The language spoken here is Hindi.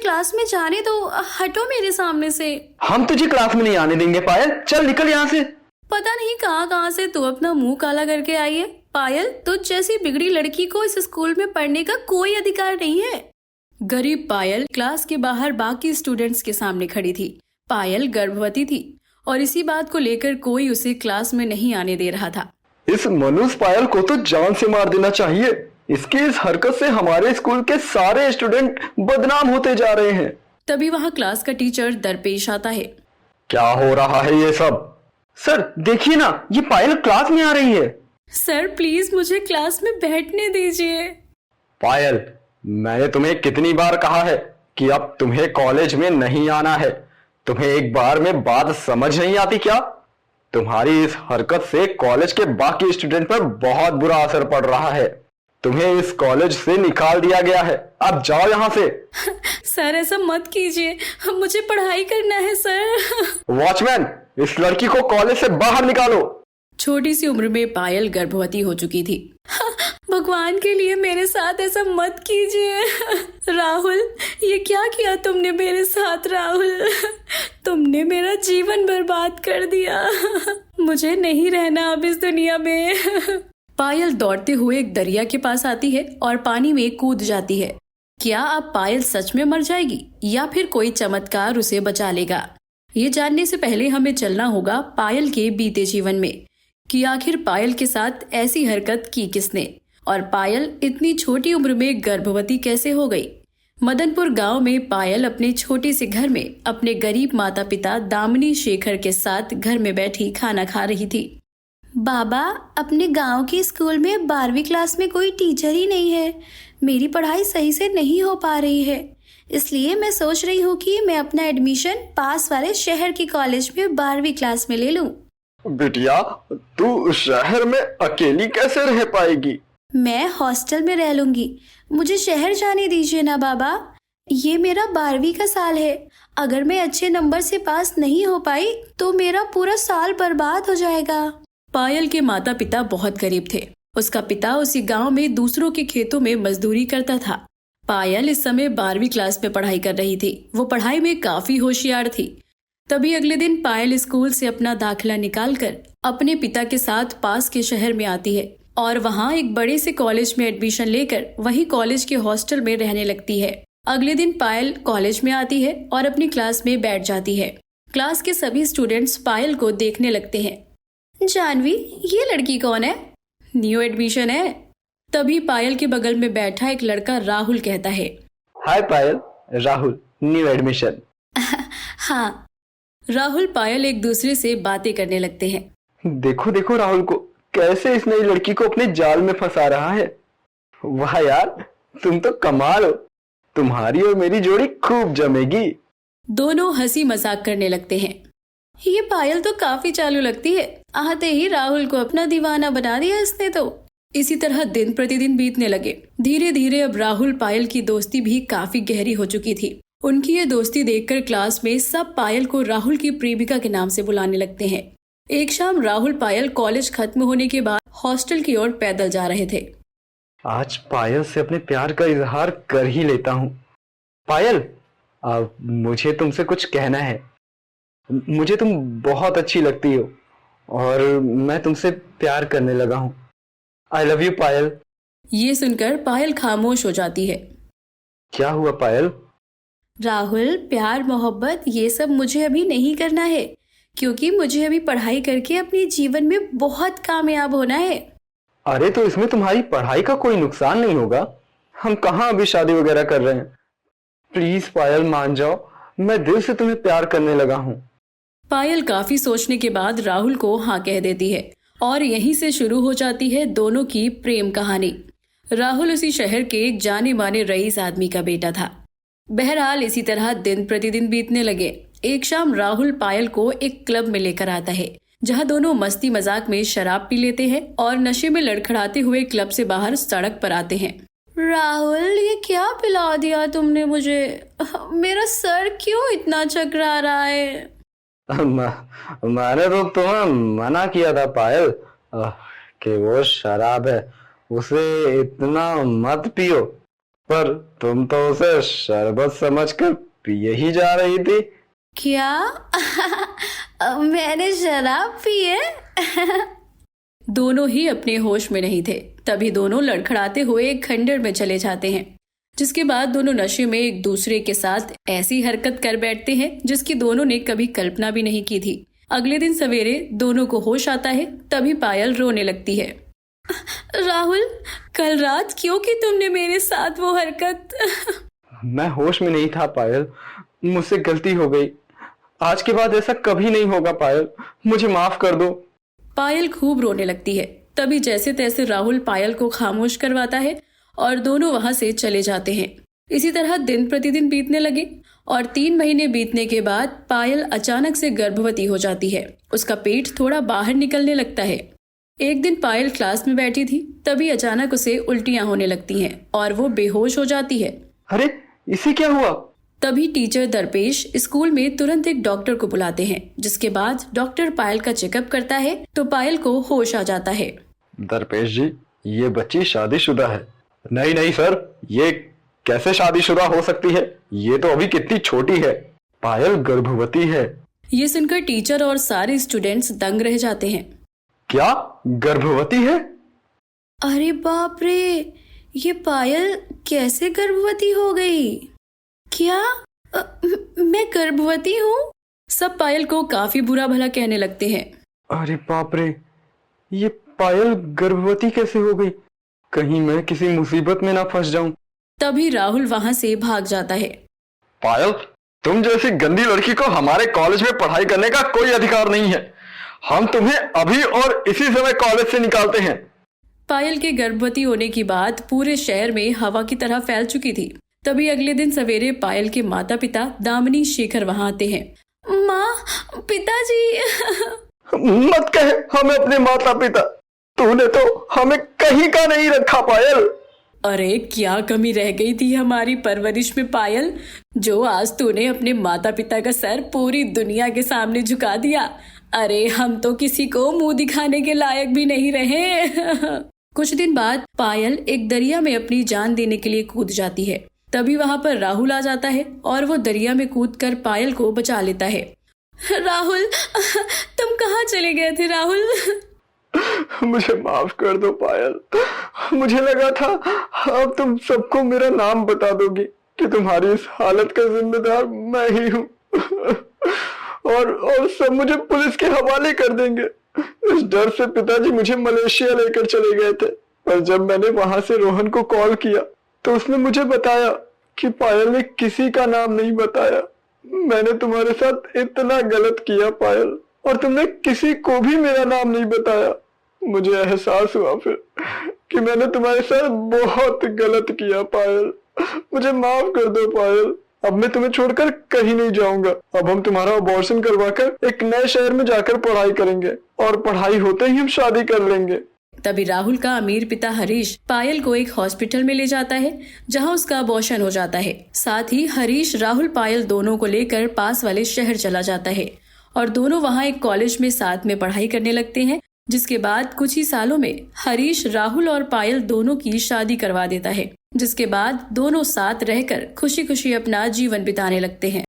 क्लास में जाने दो, हटो मेरे सामने से। हम तुझे क्लास में नहीं आने देंगे पायल, चल निकल यहाँ से। पता नहीं कहाँ से तू अपना मुंह काला करके आई है। पायल, तुझ जैसी बिगड़ी लड़की को इस स्कूल में पढ़ने का कोई अधिकार नहीं है। गरीब पायल क्लास के बाहर बाकी स्टूडेंट्स के सामने खड़ी थी। पायल गर्भवती थी और इसी बात को लेकर कोई उसे क्लास में नहीं आने दे रहा था। इस मनुष्य पायल को तो जान से मार देना चाहिए। इसकी इस हरकत से हमारे स्कूल के सारे स्टूडेंट बदनाम होते जा रहे हैं। तभी वहाँ क्लास का टीचर दरपेश आता है। क्या हो रहा है ये सब? सर देखिए ना, ये पायल क्लास में आ रही है। सर प्लीज मुझे क्लास में बैठने दीजिए। पायल, मैंने तुम्हें कितनी बार कहा है कि अब तुम्हें कॉलेज में नहीं आना है। तुम्हें एक बार में बात समझ नहीं आती क्या? तुम्हारी इस हरकत से कॉलेज के बाकी स्टूडेंट पर बहुत बुरा असर पड़ रहा है। तुम्हें इस कॉलेज से निकाल दिया गया है, अब जाओ यहाँ से। सर ऐसा मत कीजिए, मुझे पढ़ाई करना है सर। वॉचमैन, इस लड़की को कॉलेज से बाहर निकालो। छोटी सी उम्र में पायल गर्भवती हो चुकी थी। भगवान के लिए मेरे साथ ऐसा मत कीजिए। राहुल, ये क्या किया तुमने मेरे साथ? राहुल, तुमने मेरा जीवन बर्बाद कर दिया। मुझे नहीं रहना अब इस दुनिया में। पायल दौड़ते हुए एक दरिया के पास आती है और पानी में कूद जाती है। क्या अब पायल सच में मर जाएगी या फिर कोई चमत्कार उसे बचा लेगा? ये जानने से पहले हमें चलना होगा पायल के बीते जीवन में कि आखिर पायल के साथ ऐसी हरकत की किसने और पायल इतनी छोटी उम्र में गर्भवती कैसे हो गई। मदनपुर गांव में पायल अपने छोटे से घर में अपने गरीब माता पिता दामिनी शेखर के साथ घर में बैठी खाना खा रही थी। बाबा, अपने गांव के स्कूल में 12वीं क्लास में कोई टीचर ही नहीं है। मेरी पढ़ाई सही से नहीं हो पा रही है, इसलिए मैं सोच रही हूँ कि मैं अपना एडमिशन पास वाले शहर के कॉलेज में 12वीं क्लास में ले लूँ। बिटिया, तू शहर में अकेली कैसे रह पाएगी? मैं हॉस्टल में रह लूंगी। मुझे शहर जाने दीजिए ना बाबा। ये मेरा 12वीं का साल है। अगर मैं अच्छे नंबर से पास नहीं हो पाई तो मेरा पूरा साल बर्बाद हो जाएगा। पायल के माता पिता बहुत गरीब थे। उसका पिता उसी गांव में दूसरों के खेतों में मजदूरी करता था। पायल इस समय 12वीं क्लास में पढ़ाई कर रही थी। वो पढ़ाई में काफी होशियार थी। तभी अगले दिन पायल स्कूल से अपना दाखिला निकालकर अपने पिता के साथ पास के शहर में आती है और वहाँ एक बड़े से कॉलेज में एडमिशन लेकर वही कॉलेज के हॉस्टल में रहने लगती है। अगले दिन पायल कॉलेज में आती है और अपनी क्लास में बैठ जाती है। क्लास के सभी स्टूडेंट्स पायल को देखने लगते हैं। जानवी, ये लड़की कौन है? न्यू एडमिशन है। तभी पायल के बगल में बैठा एक लड़का राहुल कहता है, हाय पायल, राहुल, न्यू एडमिशन। हाँ। राहुल पायल एक दूसरे से बातें करने लगते हैं। देखो देखो राहुल को, कैसे इस नई लड़की को अपने जाल में फंसा रहा है। वाह यार, तुम तो कमाल हो। तुम्हारी और मेरी जोड़ी खूब जमेगी। दोनों हंसी मजाक करने लगते हैं। ये पायल तो काफी चालू लगती है। आते ही राहुल को अपना दीवाना बना दिया इसने तो। इसी तरह दिन प्रतिदिन बीतने लगे। धीरे धीरे अब राहुल पायल की दोस्ती भी काफी गहरी हो चुकी थी। उनकी ये दोस्ती देखकर क्लास में सब पायल को राहुल की प्रेमिका के नाम से बुलाने लगते हैं। एक शाम राहुल पायल कॉलेज खत्म होने के बाद हॉस्टल की ओर पैदल जा रहे थे। आज पायल से अपने प्यार का इजहार कर ही लेता हूँ। पायल, अब मुझे तुमसे कुछ कहना है। मुझे तुम बहुत अच्छी लगती हो और मैं तुमसे प्यार करने लगा हूँ। आई लव यू पायल। ये सुनकर पायल खामोश हो जाती है। क्या हुआ पायल? राहुल, प्यार मोहब्बत ये सब मुझे अभी नहीं करना है, क्योंकि मुझे अभी पढ़ाई करके अपने जीवन में बहुत कामयाब होना है। अरे तो इसमें तुम्हारी पढ़ाई का कोई नुकसान नहीं होगा। हम कहाँ अभी शादी वगैरह कर रहे हैं। प्लीज पायल मान जाओ, मैं दिल से तुम्हें प्यार करने लगा हूँ। पायल काफी सोचने के बाद राहुल को हाँ कह देती है और यहीं से शुरू हो जाती है दोनों की प्रेम कहानी। राहुल उसी शहर के एक जाने माने रईस आदमी का बेटा था। बहरहाल इसी तरह दिन प्रतिदिन बीतने लगे। एक शाम राहुल पायल को एक क्लब में लेकर आता है, जहां दोनों मस्ती मजाक में शराब पी लेते हैं और नशे में लड़खड़ाते हुए क्लब से बाहर सड़क पर आते हैं। राहुल, ये क्या पिला दिया तुमने मुझे? मेरा सर क्यों इतना चकरा रहा है? मैंने तो तुम्हें मना किया था पायल कि वो शराब है, उसे इतना मत पियो। पर तुम तो उसे शरबत समझकर पिए ही जा रही थी। क्या? मैंने शराब पी है? दोनों ही अपने होश में नहीं थे। तभी दोनों लड़खड़ाते हुए एक खंडर में चले जाते हैं, जिसके बाद दोनों नशे में एक दूसरे के साथ ऐसी हरकत कर बैठते हैं जिसकी दोनों ने कभी कल्पना भी नहीं की थी। अगले दिन सवेरे दोनों को होश आता है, तभी पायल रोने लगती है। राहुल, कल रात क्यों की तुमने मेरे साथ वो हरकत? मैं होश में नहीं था पायल, मुझसे गलती हो गई। आज के बाद ऐसा कभी नहीं होगा पायल, मुझे माफ कर दो। पायल खूब रोने लगती है। तभी जैसे तैसे राहुल पायल को खामोश करवाता है और दोनों वहां से चले जाते हैं। इसी तरह दिन प्रतिदिन बीतने लगे और 3 महीने बीतने के बाद पायल अचानक से गर्भवती हो जाती है। उसका पेट थोड़ा बाहर निकलने लगता है। एक दिन पायल क्लास में बैठी थी, तभी अचानक उसे उल्टियां होने लगती हैं और वो बेहोश हो जाती है। अरे, इसे क्या हुआ? तभी टीचर दरपेश स्कूल में तुरंत एक डॉक्टर को बुलाते हैं, जिसके बाद डॉक्टर पायल का चेकअप करता है तो पायल को होश आ जाता है। दरपेश जी, ये बच्ची शादीशुदा है। नहीं नहीं सर, ये कैसे शादीशुदा हो सकती है? ये तो अभी कितनी छोटी है। पायल गर्भवती है। ये सुनकर टीचर और सारे स्टूडेंट्स दंग रह जाते हैं। क्या गर्भवती है? अरे बाप रे, ये पायल कैसे गर्भवती हो गई? क्या मैं गर्भवती हूँ? सब पायल को काफी बुरा भला कहने लगते हैं। अरे बाप रे, ये पायल गर्भवती कैसे हो गई? कहीं मैं किसी मुसीबत में ना फंस जाऊं। तभी राहुल वहां से भाग जाता है। पायल, तुम जैसी गंदी लड़की को हमारे कॉलेज में पढ़ाई करने का कोई अधिकार नहीं है। हम तुम्हें अभी और इसी समय कॉलेज से निकालते हैं। पायल के गर्भवती होने की बात पूरे शहर में हवा की तरह फैल चुकी थी। तभी अगले दिन सवेरे पायल के माता पिता दामिनी शेखर वहां आते हैं। माँ, पिताजी। मत कहे हमें अपने माता पिता, तूने तो हमें कहीं का नहीं रखा पायल। अरे क्या कमी रह गई थी हमारी परवरिश में पायल, जो आज तूने अपने माता पिता का सर पूरी दुनिया के सामने झुका दिया। अरे हम तो किसी को मुंह दिखाने के लायक भी नहीं रहे। कुछ दिन बाद पायल एक दरिया में अपनी जान देने के लिए कूद जाती है। तभी वहां पर राहुल आ जाता है और वो दरिया में कूदकर पायल को बचा लेता है। राहुल, तुम कहाँ चले गए थे राहुल? मुझे माफ कर दो पायल, मुझे लगा था अब तुम सबको मेरा नाम बता दोगी कि तुम्हारी इस हालत का जिम्मेदार मैं ही हूँ। और सब मुझे पुलिस के हवाले कर देंगे। इस डर से पिताजी मुझे मलेशिया लेकर चले गए थे। पर जब मैंने वहां से रोहन को कॉल किया तो उसने मुझे बताया कि पायल ने किसी का नाम नहीं बताया। मैंने तुम्हारे साथ इतना गलत किया पायल, और तुमने किसी को भी मेरा नाम नहीं बताया। मुझे एहसास हुआ फिर कि मैंने तुम्हारे साथ बहुत गलत किया पायल। मुझे माफ कर दो पायल, अब मैं तुम्हें छोड़कर कहीं नहीं जाऊंगा। अब हम तुम्हारा अबॉर्शन करवाकर एक नए शहर में जाकर पढ़ाई करेंगे और पढ़ाई होते ही हम शादी कर लेंगे। तभी राहुल का अमीर पिता हरीश पायल को एक हॉस्पिटल में ले जाता है, जहां उसका अबॉर्शन हो जाता है। साथ ही हरीश, राहुल, पायल दोनों को लेकर पास वाले शहर चला जाता है और दोनों वहां एक कॉलेज में साथ में पढ़ाई करने लगते हैं। जिसके बाद कुछ ही सालों में हरीश, राहुल और पायल दोनों की शादी करवा देता है, जिसके बाद दोनों साथ रहकर खुशी खुशी अपना जीवन बिताने लगते हैं।